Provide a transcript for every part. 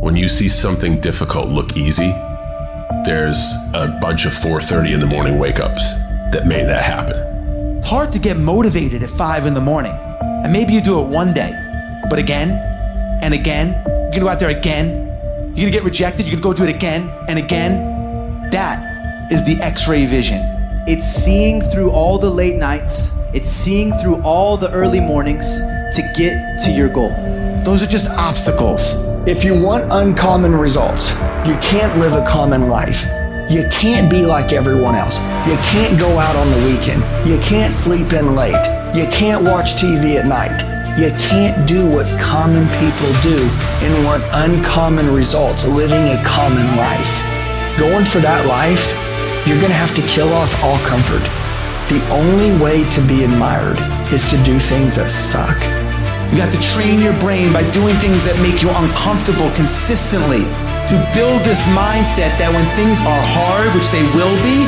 When you see something difficult look easy, there's a bunch of 4:30 in the morning wake-ups that made that happen. It's hard to get motivated at 5 in the morning. And maybe you do it one day, but again and again, you're gonna go out there again, you're gonna get rejected, you're gonna go do it again and again. That is the X-ray vision. It's seeing through all the late nights, it's seeing through all the early mornings to get to your goal. Those are just obstacles. If you want uncommon results, you can't live a common life. You can't be like everyone else. You can't go out on the weekend. You can't sleep in late. You can't watch TV at night. You can't do what common people do and want uncommon results, living a common life. Going for that life, you're gonna have to kill off all comfort. The only way to be admired is to do things that suck. You have to train your brain by doing things that make you uncomfortable consistently to build this mindset that when things are hard, which they will be,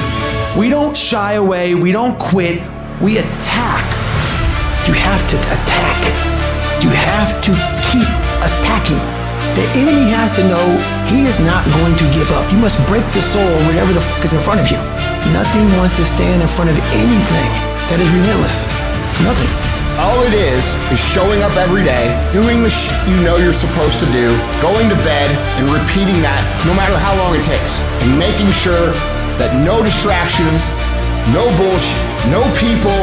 we don't shy away, we don't quit, we attack. You have to attack. You have to keep attacking. The enemy has to know he is not going to give up. You must break the soul whatever the fuck is in front of you. Nothing wants to stand in front of anything that is relentless. Nothing. All it is showing up every day, doing the you know you're supposed to do, going to bed and repeating that no matter how long it takes, and making sure that no distractions, no bullshit, no people,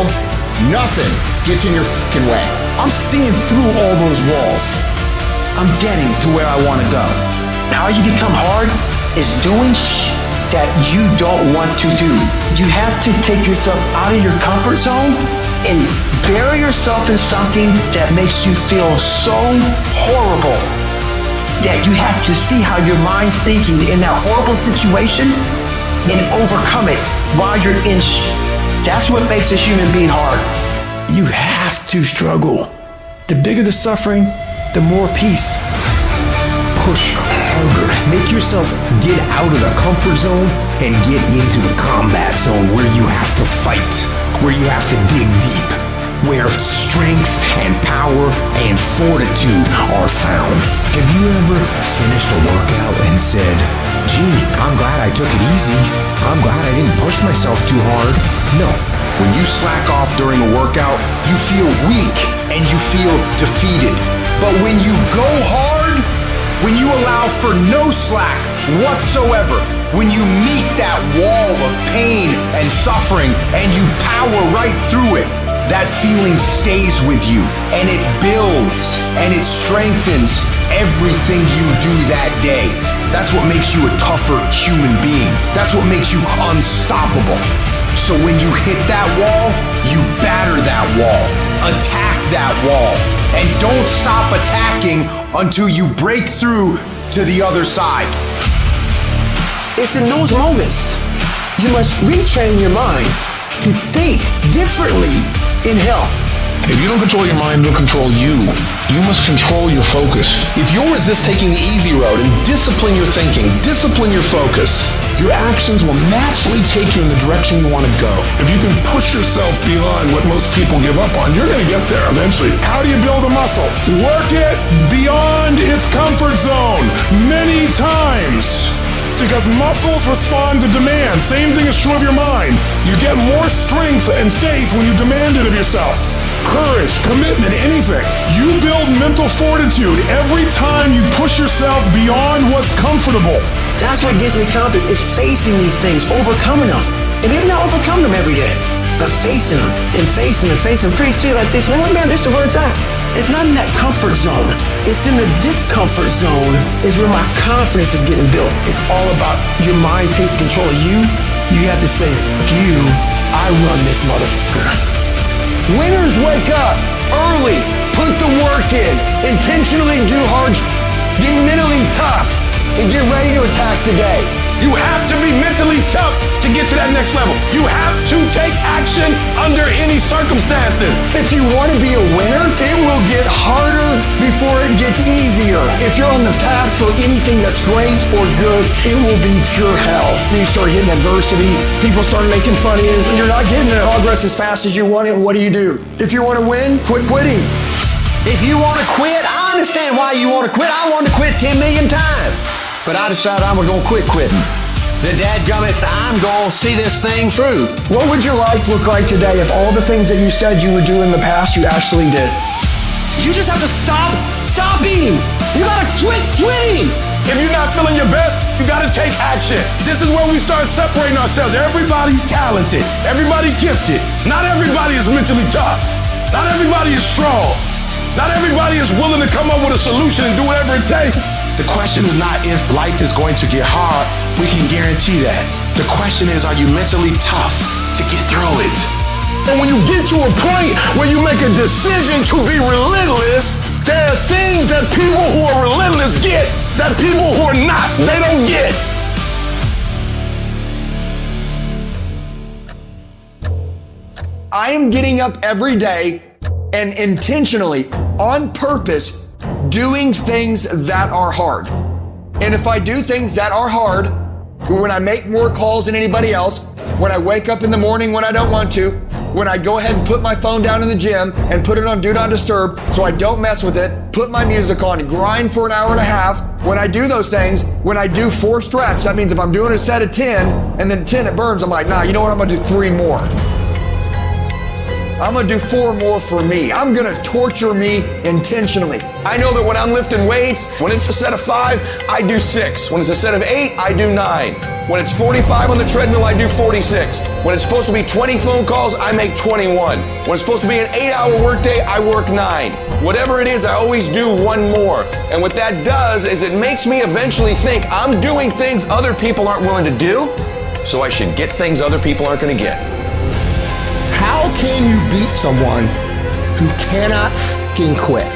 nothing gets in your fucking way. I'm seeing through all those walls. I'm getting to where I want to go. How you become hard is doing that you don't want to do. You have to take yourself out of your comfort zone and bury yourself in something that makes you feel so horrible that you have to see how your mind's thinking in that horrible situation and overcome it while you're in That's what makes a human being hard. You have to struggle. The bigger the suffering, the more peace. Push harder. Make yourself get out of the comfort zone and get into the combat zone where you have to fight, where you have to dig deep, where strength and power and fortitude are found. Have you ever finished a workout and said, gee, I'm glad I took it easy. I'm glad I didn't push myself too hard? No. When you slack off during a workout, you feel weak and you feel defeated. But when you go hard, when you allow for no slack whatsoever, when you meet that wall of pain and suffering and you power right through it, that feeling stays with you and it builds and it strengthens everything you do that day. That's what makes you a tougher human being. That's what makes you unstoppable. So when you hit that wall, you batter that wall, attack that wall, and don't stop attacking until you break through to the other side. It's in those moments you must retrain your mind to think differently in hell. If you don't control your mind, it'll control you. You must control your focus. If you'll resist taking the easy road and discipline your thinking, discipline your focus, your actions will naturally take you in the direction you want to go. If you can push yourself beyond what most people give up on, you're going to get there eventually. How do you build a muscle? Work it beyond its comfort zone many times. Because muscles respond to demand. Same thing is true of your mind. You get more strength and faith when you demand it of yourself. Courage, commitment, anything. You build mental fortitude every time you push yourself beyond what's comfortable. That's what gives me confidence, is facing these things, overcoming them. And maybe not overcome them every day, but facing them and facing them and facing them. Pretty soon like this, oh man, this is where it's at. It's not in that comfort zone. It's in the discomfort zone is where my confidence is getting built. It's all about your mind takes control of you. You have to say, fuck you, I run this motherfucker. Winners wake up early, put the work in, intentionally do hard, get mentally tough, and get ready to attack the day. You have to be mentally tough to get to that next level. You have to take action under any circumstances. If you want to be a winner, it will get harder before it gets easier. If you're on the path for anything that's great or good, it will be pure hell. You start hitting adversity, people start making fun of you, and you're not getting the progress as fast as you want it. What do? If you want to win, quit quitting. If you want to quit, understand why you want to quit. I wanted to quit 10 million times. But I decided I'm going to quit quitting. The dadgummit, I'm going to see this thing through. What would your life look like today if all the things that you said you would do in the past, you actually did? You just have to stop stopping. You gotta quit quitting. If you're not feeling your best, you gotta take action. This is where we start separating ourselves. Everybody's talented. Everybody's gifted. Not everybody is mentally tough. Not everybody is strong. Not everybody is willing to come up with a solution and do whatever it takes. The question is not if life is going to get hard. We can guarantee that. The question is, are you mentally tough to get through it? And when you get to a point where you make a decision to be relentless, there are things that people who are relentless get that people who are not, they don't get. I am getting up every day and intentionally, on purpose, doing things that are hard. And if I do things that are hard, when I make more calls than anybody else, when I wake up in the morning when I don't want to, when I go ahead and put my phone down in the gym and put it on Do Not Disturb so I don't mess with it, put my music on, grind for an hour and a half, when I do those things, when I do 4 reps, that means if I'm doing a set of 10 and then 10 it burns, I'm like, nah, you know what, I'm gonna do 3 more. I'm gonna do 4 more for me. I'm gonna torture me intentionally. I know that when I'm lifting weights, when it's a set of 5, I do 6. When it's a set of 8, I do 9. When it's 45 on the treadmill, I do 46. When it's supposed to be 20 phone calls, I make 21. When it's supposed to be an 8-hour workday, I work 9. Whatever it is, I always do 1 more. And what that does is it makes me eventually think I'm doing things other people aren't willing to do, so I should get things other people aren't gonna get. How can you beat someone who cannot fucking quit?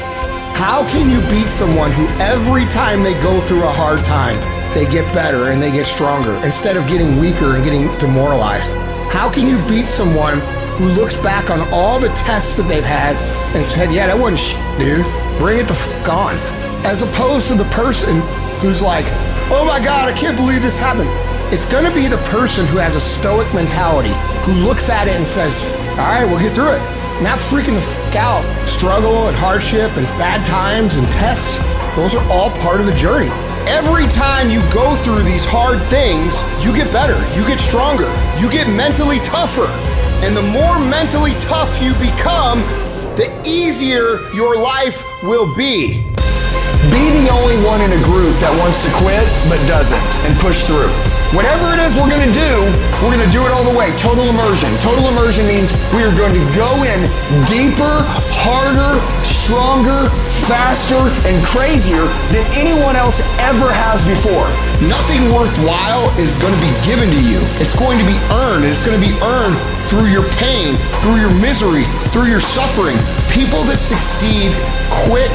How can you beat someone who every time they go through a hard time, they get better and they get stronger instead of getting weaker and getting demoralized? How can you beat someone who looks back on all the tests that they've had and said, yeah, that wasn't shit, dude. Bring it the fuck on. As opposed to the person who's like, oh my God, I can't believe this happened. It's gonna be the person who has a stoic mentality, who looks at it and says, all right, we'll get through it. Not freaking the fuck out. Struggle and hardship and bad times and tests, those are all part of the journey. Every time you go through these hard things, you get better, you get stronger, you get mentally tougher. And the more mentally tough you become, the easier your life will be. Be the only one in a group that wants to quit but doesn't and push through. Whatever it is we're gonna do it all the way. Total immersion. Total immersion means we are going to go in deeper, harder, stronger, faster, and crazier than anyone else ever has before. Nothing worthwhile is going to be given to you. It's going to be earned, and it's going to be earned through your pain, through your misery, through your suffering. People that succeed quit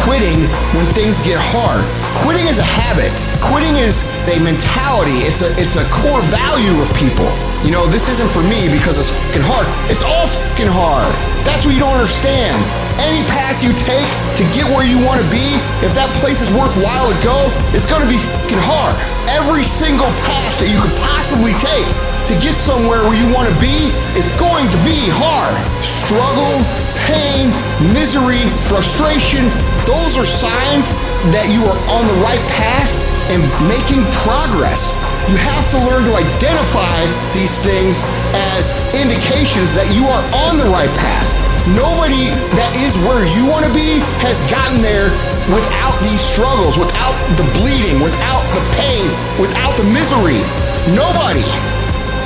quitting when things get hard. Quitting is a habit. Quitting is a mentality. It's a core value of people. You know, this isn't for me because it's fucking hard. It's all fucking hard. That's what you don't understand. Any path you take to get where you want to be, if that place is worthwhile to go, it's going to be fucking hard. Every single path that you could possibly take to get somewhere where you want to be is going to be hard. Struggle, pain, misery, frustration, those are signs that you are on the right path and making progress. You have to learn to identify these things as indications that you are on the right path. Nobody that is where you want to be has gotten there without these struggles, without the bleeding, without the pain, without the misery. Nobody.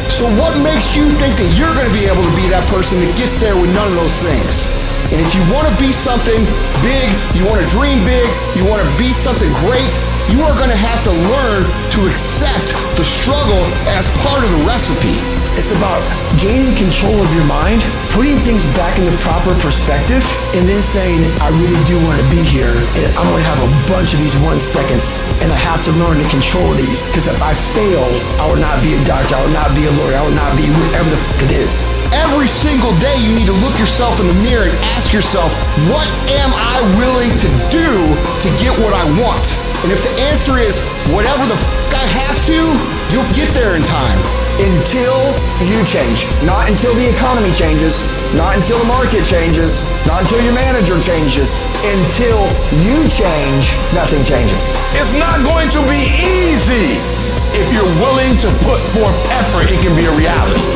So what makes you think that you're going to be able to be that person that gets there with none of those things? And if you want to be something big, you want to dream big, you want to be something great, you are going to have to learn to accept the struggle as part of the recipe. It's about gaining control of your mind, putting things back in the proper perspective, and then saying, I really do want to be here, and I'm going to have a bunch of these 1 seconds, and I have to learn to control these, because if I fail, I will not be a doctor, I will not be a lawyer, I will not be whatever the fuck it is. Every single day you need to look yourself in the mirror and ask yourself, what am I willing to do to get what I want? And if the answer is, whatever the fuck I have to, you'll get there in time. until you change. Not until the economy changes, not until the market changes, not until your manager changes. Until you change, nothing changes. It's not going to be easy. If you're willing to put forth effort, it can be a reality.